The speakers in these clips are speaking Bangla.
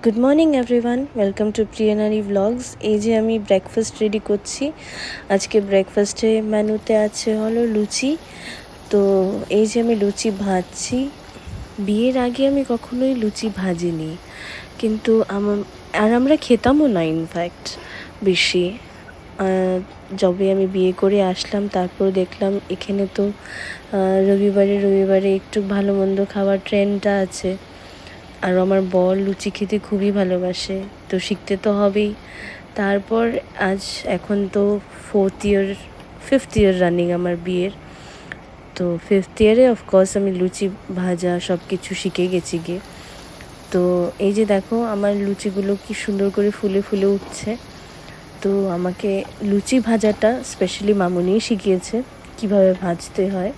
Good morning everyone, welcome to Priyanari blogs. এই যে আমি ব্রেকফাস্ট রেডি করছি। আজকে ব্রেকফাস্টে মেনুতে আছে হলো লুচি। তো এই যে আমি লুচি ভাজছি। বিয়ের আগে আমি কখনোই লুচি ভাজিনি, কিন্তু আমরা খেতামও না ইনফ্যাক্ট বেশি। যবে আমি বিয়ে করে আসলাম তারপর দেখলাম এখানে তো রবিবারে রবিবারে একটু ভালো মন্দ খাওয়ার ট্রেন্ডটা আছে। আর আমার বর লুচি খেতে খুবই ভালোবাসে, তো শিখতে তো হবেই। তারপর এখন তো ফিফথ ইয়ার রানিং আমার বিয়ের। তো ফিফথ ইয়ারে অফকোর্স আমি লুচি ভাজা সব কিছু শিখে গেছি গিয়ে। তো এই যে দেখো আমার লুচিগুলো কি সুন্দর করে ফুলে ফুলে উঠছে। তো আমাকে লুচি ভাজাটা স্পেশালি মামুনিই শিখিয়েছে কিভাবে ভাজতে হয়।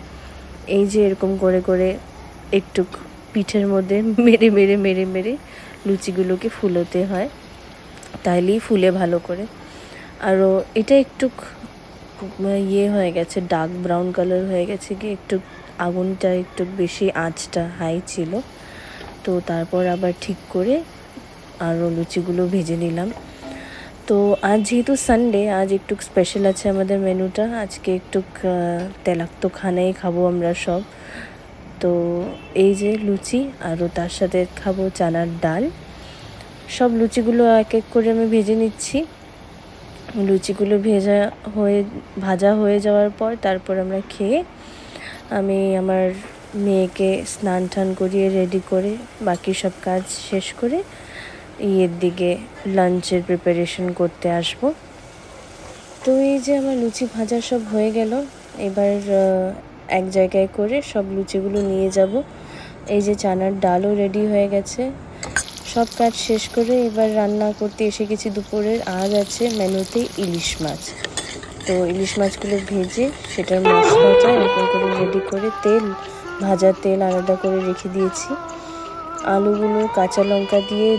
এই যে এরকম করে করে একটু পিঠের মধ্যে মেরে মেরে মেরে মেরে লুচিগুলোকে ফুলোতে হয়, তাইলেই ফুলে ভালো করে। আরও এটা একটু হয়ে গেছে, ডার্ক ব্রাউন কালার হয়ে গেছে কি, একটু আগুনটা একটু বেশি, আঁচটা হাই ছিল। তো তারপর আবার ঠিক করে আরও লুচিগুলো ভেজে নিলাম। তো আজ যেহেতু সানডে, আজ একটু স্পেশাল আছে আমাদের মেনুটা। আজকে একটু তেলাক্ত খানাই খাবো আমরা সব। তো এই যে লুচি, আরও তার সাথে খাবো চানার ডাল। সব লুচিগুলো এক এক করে আমি ভেজে নিচ্ছি। লুচিগুলো ভাজা হয়ে যাওয়ার পর তারপর আমরা খেয়ে আমি আমার মেয়েকে স্নান টান করিয়ে রেডি করে বাকি সব কাজ শেষ করে ইয়ের দিকে লাঞ্চের প্রিপারেশন করতে আসব। তো এই যে আমার লুচি ভাজা সব হয়ে গেল। এবার এক জায়গায় করে সব লুচিগুলো নিয়ে যাব। এই যে চানার ডালও রেডি হয়ে গেছে। সব কাজ শেষ করে এবার রান্না করতে এসে গেছি দুপুরের। আজ আছে মেনুতে ইলিশ মাছ। তো ইলিশ মাছগুলো ভেজে সেটার মশলাটা এরকম করে রেডি করে ভাজার তেল আলাদা করে রেখে দিয়েছি। আলুগুলো কাঁচা লঙ্কা দিয়ে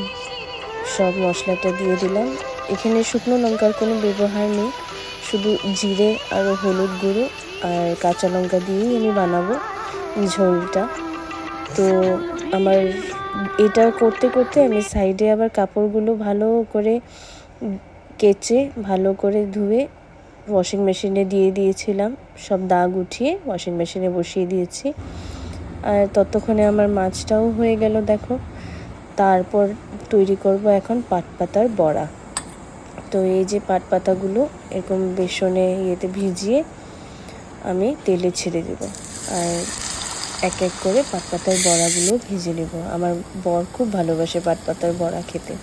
সব মশলাটা দিয়ে দিলাম। এখানে শুকনো লঙ্কার কোনো ব্যবহার নেই, শুধু জিরে আর হলুদ গুঁড়ো আর কাঁচা লঙ্কা দিয়েই আমি বানাবো ঝোলটা। তো আমার এটা করতে করতে আমি সাইডে আবার কাপড়গুলো ভালো করে কেচে ভালো করে ধুয়ে ওয়াশিং মেশিনে দিয়ে দিয়েছিলাম। সব দাগ উঠিয়ে ওয়াশিং মেশিনে বসিয়ে দিয়েছি। আর ততক্ষণে আমার মাছটাও হয়ে গেল দেখো। তারপর তৈরি করব এখন পাটপাতার বড়া। তো এই যে পাটপাতাগুলো এরকম বেসনে ভিজিয়ে আমি তেলে ছেড়ে দেব। আর এক এক করে পাটপাতার বড়াগুলো ভেজে নেব। আমার বর খুব ভালোবাসে পাটপাতার বড়া খেতে,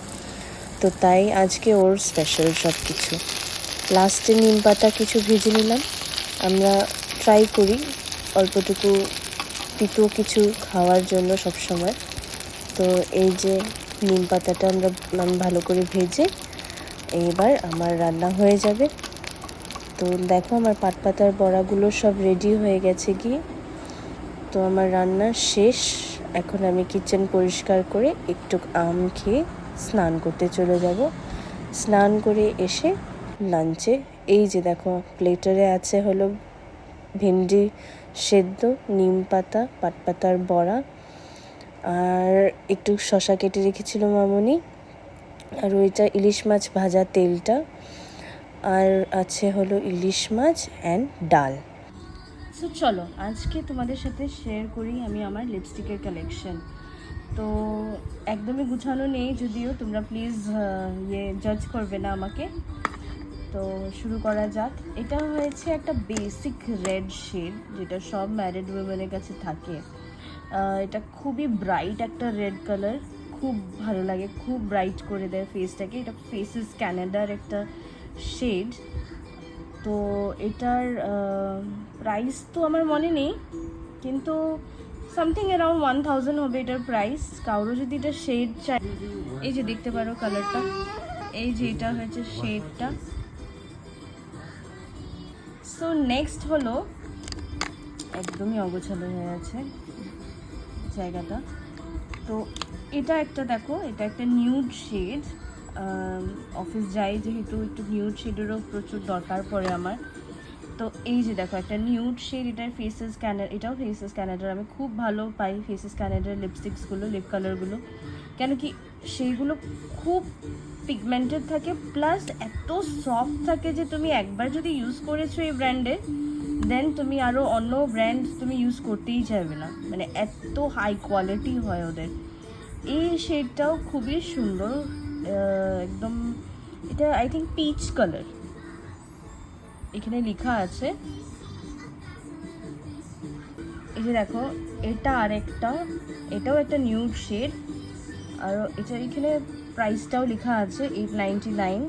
তো তাই আজকে ওর স্পেশাল সব কিছু। লাস্টে নিম পাতা কিছু ভেজে নিলাম। আমরা ট্রাই করি অল্পটুকু তিতো কিছু খাওয়ার জন্য সব সময়। তো এই যে নিম পাতাটা আমি ভালো করে ভেজে এবার আমার রান্না হয়ে যাবে। তো দেখো আমার পাটপাতার বড়াগুলো সব রেডি হয়ে গেছে গিয়ে। তো আমার রান্না শেষ। এখন আমি কিচেন পরিষ্কার করে একটু আম খেয়ে স্নান করতে চলে যাব। স্নান করে এসে লাঞ্চে এই যে দেখো প্লেটারে আছে হলো ভেন্ডি সেদ্ধ, নিম পাতা, পাটপাতার বড়া, আর একটু শসা কেটে রেখেছিল মামুনি, আর ওইটা ইলিশ মাছ ভাজা তেলটা, আর আছে হলো ইলিশ মাছ অ্যান্ড ডাল। সো চলো আজকে তোমাদের সাথে শেয়ার করি আমি আমার লিপস্টিকের কালেকশন। তো একদমই গুছানো নেই, যদিও তোমরা প্লিজ জাজ করবে না আমাকে। তো শুরু করা যাক। এটা হয়েছে একটা বেসিক রেড শেড, যেটা সব ম্যারিড উইমেনের কাছে থাকে। এটা খুবই ব্রাইট একটা রেড কালার, খুব ভালো লাগে, খুব ব্রাইট করে দেয় ফেসটাকে। এটা ফেসেস ক্যানাডার একটা শেড। তো এটার প্রাইস তো আমার মনে নেই, কিন্তু সামথিং অ্যারাউন্ড 1000 হবে এটার প্রাইস। কারো যদি এটা শেড চাই, এই যে দেখতে পারো কালারটা, এই যে এটা হয়েছে শেডটা। সো নেক্সট হলো, একদমই অগোছালো হয়ে আছে জায়গাটা। তো এটা একটা দেখো, এটা একটা নিউড শেড। অফিস যাই যেহেতু একটু নিউড শেডেরও প্রচুর দরকার পড়ে আমার। তো এই যে দেখো একটা নিউড শেড, এটার ফেসেস ক্যানাডা, এটাও ফেসেস ক্যানাডার। আমি খুব ভালো পাই ফেসেস ক্যানাডার লিপস্টিক্সগুলো, লিপ কালারগুলো। কেন কি সেইগুলো খুব পিগমেন্টেড থাকে, প্লাস এত সফট থাকে যে তুমি একবার যদি ইউজ করেছো এই ব্র্যান্ডে, দেন তুমি আরও অন্য ব্র্যান্ড তুমি ইউজ করতেই চাইবে না, মানে এত হাই কোয়ালিটি হয় ওদের। এই শেডটাও খুবই সুন্দর, একদম এটা আই থিঙ্ক পিচ কালার, এখানে লেখা আছে। এই যে দেখো, এটা আরেকটা, এটাও একটা নিউড শেড, আর এটা এখানে প্রাইসটাও লেখা আছে 899।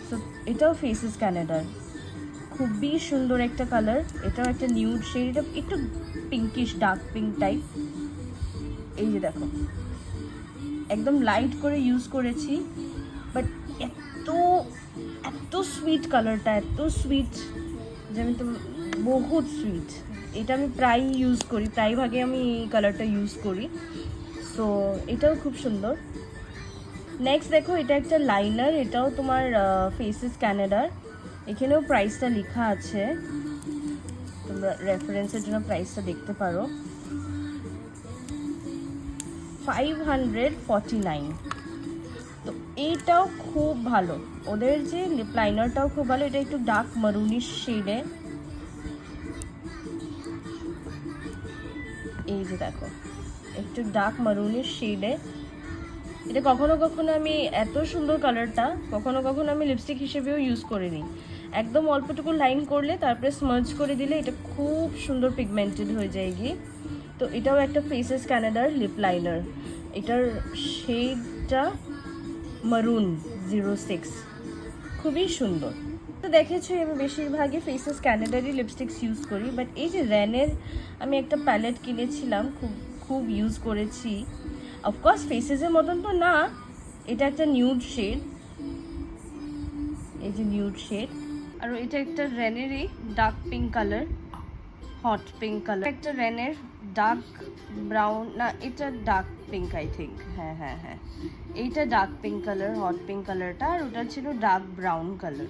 সো এটাও ফেসেস ক্যানাডার, খুবই সুন্দর একটা কালার, এটাও একটা নিউড শেড, এটা একটু পিঙ্কিশ ডার্ক পিঙ্ক টাইপ। এই যে দেখো, একদম লাইট করে ইউজ করেছি, বাট এত এত সুইট কালারটা, এত সুইট যে আমি তো বহুত সুইট। এটা আমি প্রায় ইউজ করি, প্রায় ভাগে আমি এই কালারটা ইউজ করি। সো এটাও খুব সুন্দর। নেক্সট দেখো, এটা একটা লাইনার, এটাও তোমার ফেসেস ক্যানাডার, এখানেও প্রাইসটা লেখা আছে, তোমরা রেফারেন্সের জন্য প্রাইসটা দেখতে পারো। 549। তো এইটাও খুব ভালো, ওদের যে লিপ লাইনারটাও খুব ভালো। এটা একটু ডার্ক মারুনিশ শেডে, এই যে দেখো একটু ডার্ক মারুনিশ শেডে। এটা কখনো কখনো আমি, এত সুন্দর কালারটা, কখনো কখনো আমি লিপস্টিক হিসেবেও ইউজ করে নিই। একদম অল্পটুকু লাইন করলে তারপরে স্মার্জ করে দিলে এটা খুব সুন্দর পিগমেন্টেড হয়ে যায় গিয়ে। তো এটাও একটা ফেসেস ক্যানাডার লিপ লাইনার, এটার শেডটা মারুন 06, খুবই সুন্দর। তো দেখেছো আমি বেশিরভাগই ফেসেস ক্যানাডারই লিপস্টিক্স ইউজ করি, বাট এই যে রেনের আমি একটা প্যালেট কিনেছিলাম, খুব খুব ইউজ করেছি। অফকোর্স ফেসেসের মতন তো না, এটা একটা নিউড শেড, এই যে নিউড শেড। আর এটা একটা রেনেরই dark pink colour, hot pink colour. একটা রেনের ডার্ক ব্রাউন, না এটা ডার্ক পিঙ্ক আই থিঙ্ক, হ্যাঁ হ্যাঁ হ্যাঁ, এইটা dark pink colour, hot pink কালারটা, আর ওটা ছিল ডার্ক ব্রাউন কালার।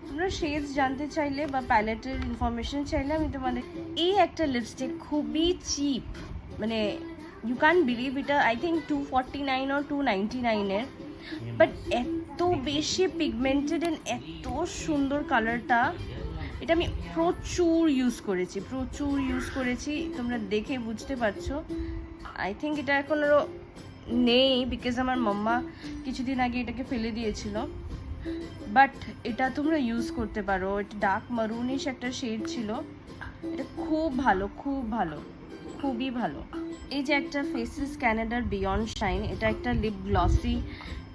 তোমরা শেডস জানতে চাইলে বা প্যালেটের ইনফরমেশন চাইলে আমি তোমাদের, এই একটা লিপস্টিক খুবই চিপ, মানে ইউ ক্যান বিলিভ, এটা আই থিঙ্ক 249 or 299-এর, বাট এত বেশি পিগমেন্টেড অ্যান্ড এত সুন্দর কালারটা। এটা আমি প্রচুর ইউজ করেছি, তোমরা দেখে বুঝতে পারছো। আই থিঙ্ক এটা এখন আরও নেই, বিকজ আমার মাম্মা কিছুদিন আগে এটাকে ফেলে দিয়েছিল, বাট এটা তোমরা ইউজ করতে পারো। এটা ডার্ক মারুনিশ একটা শেড ছিল, এটা খুব ভালো, খুবই ভালো। এই যে একটা ফেসেস ক্যানাডার বিয়ন্ড শাইন, এটা একটা লিপ গ্লসি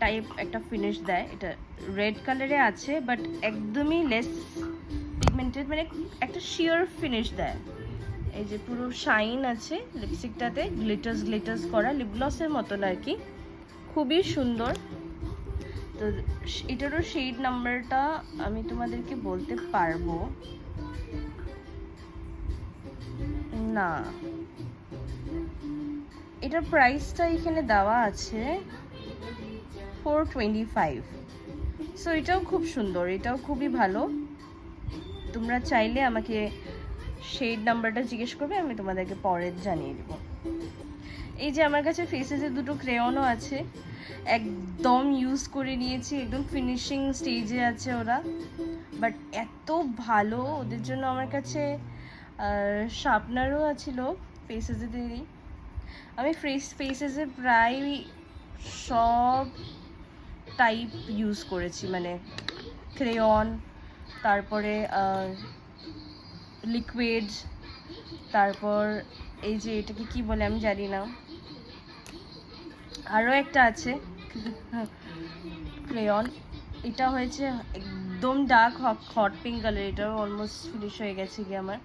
টাইপ একটা ফিনিশ দেয়, এটা রেড কালারে আছে, বাট একদমই লেস পিগমেন্টেড, মানে একটা শিওর ফিনিশ দেয়। এই যে পুরো শাইন আছে লিপস্টিকটাতে, গ্লিটার্স করা, লিপ গ্লসের মতন আর কি, খুবই সুন্দর। তো এটারও শেড নাম্বারটা আমি তোমাদেরকে বলতে পারবো না, এটার প্রাইসটা এখানে দেওয়া আছে 425। সো এটাও খুব সুন্দর, এটাও খুবই ভালো। তোমরা চাইলে আমাকে শেড নাম্বারটা জিজ্ঞেস করবে, আমি তোমাদেরকে পরে জানিয়ে দেবো। এই যে আমার কাছে ফেসেসের দুটো ক্রেয়নও আছে, একদম ইউজ করে নিয়েছি, একদম ফিনিশিং স্টেজে আছে ওরা, বাট এত ভালো, ওদের জন্য আমার কাছে শার্পনারও আছিল ফেসেসেদেরই। আমি ফেসেসে প্রায় সব টাইপ ইউজ করেছি, মানে ক্রেয়ন, তারপরে লিকুইড, তারপর এই যে এটাকে কি বলে আমি জানি না, আরও একটা আছে ক্রেয়ন, এটা হয়েছে একদম ডার্ক হট পিঙ্ক কালার, এটাও অলমোস্ট ফিনিশ হয়ে গেছে গিয়ে আমার।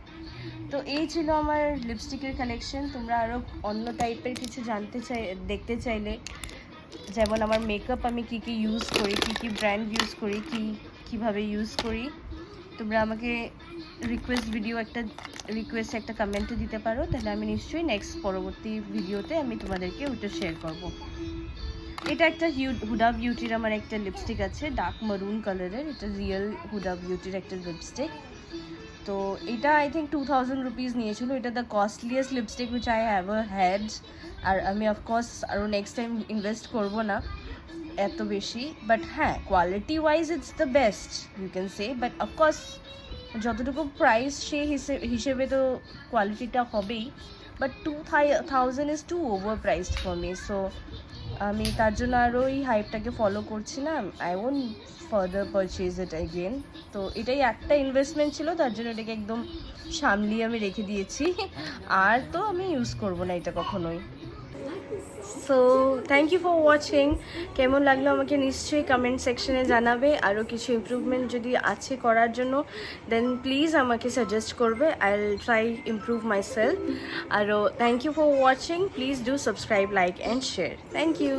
তো এই ছিল আমার লিপস্টিকের কালেকশন। তোমরা আরও অন্য টাইপের কিছু দেখতে চাইলে, যেমন আমার মেকআপ আমি কী ইউজ করি, কী ব্র্যান্ড ইউজ করি, কীভাবে ইউজ করি, তোমরা আমাকে রিকোয়েস্ট একটা কমেন্টে দিতে পারো, তাহলে আমি নিশ্চয়ই পরবর্তী ভিডিওতে আমি তোমাদেরকে ওটা শেয়ার করব। এটা একটা হুডা বিউটির আমার একটা লিপস্টিক আছে, ডার্ক মারুন কালারের, এটা রিয়েল হুডা বিউটির একটা লিপস্টিক। তো তো এটা আই থিঙ্ক 2000 রুপিস নিয়েছিল। এটা the costliest lipstick which I have ever had. আর আমি অফকোর্স আরও নেক্সট টাইম ইনভেস্ট করবো না এত বেশি, বাট হ্যাঁ quality wise it's the best you can say, but of course যতটুকু প্রাইস সেই হিসেবে তো কোয়ালিটিটা হবেই, but 2000 is too over priced for me. So আমি তার জন্য আরও এই হাইপটাকে ফলো করছি না, I won't further purchase it again. তো এটাই একটা ইনভেস্টমেন্ট ছিল, তার জন্য এটাকে একদম সামলিয়ে আমি রেখে দিয়েছি, আর তো আমি ইউজ করবো না এটা কখনোই। So thank you for watching. কেমন লাগলো আমাকে নিশ্চয়ই কমেন্ট সেকশনে জানাবে। আরও কিছু ইমপ্রুভমেন্ট যদি আছে করার জন্য দেন প্লিজ আমাকে সাজেস্ট করবে, I will try improve my myself থ্যাংক ইউ ফর ওয়াচিং, প্লিজ ডু সাবস্ক্রাইব, লাইক অ্যান্ড শেয়ার। থ্যাংক ইউ।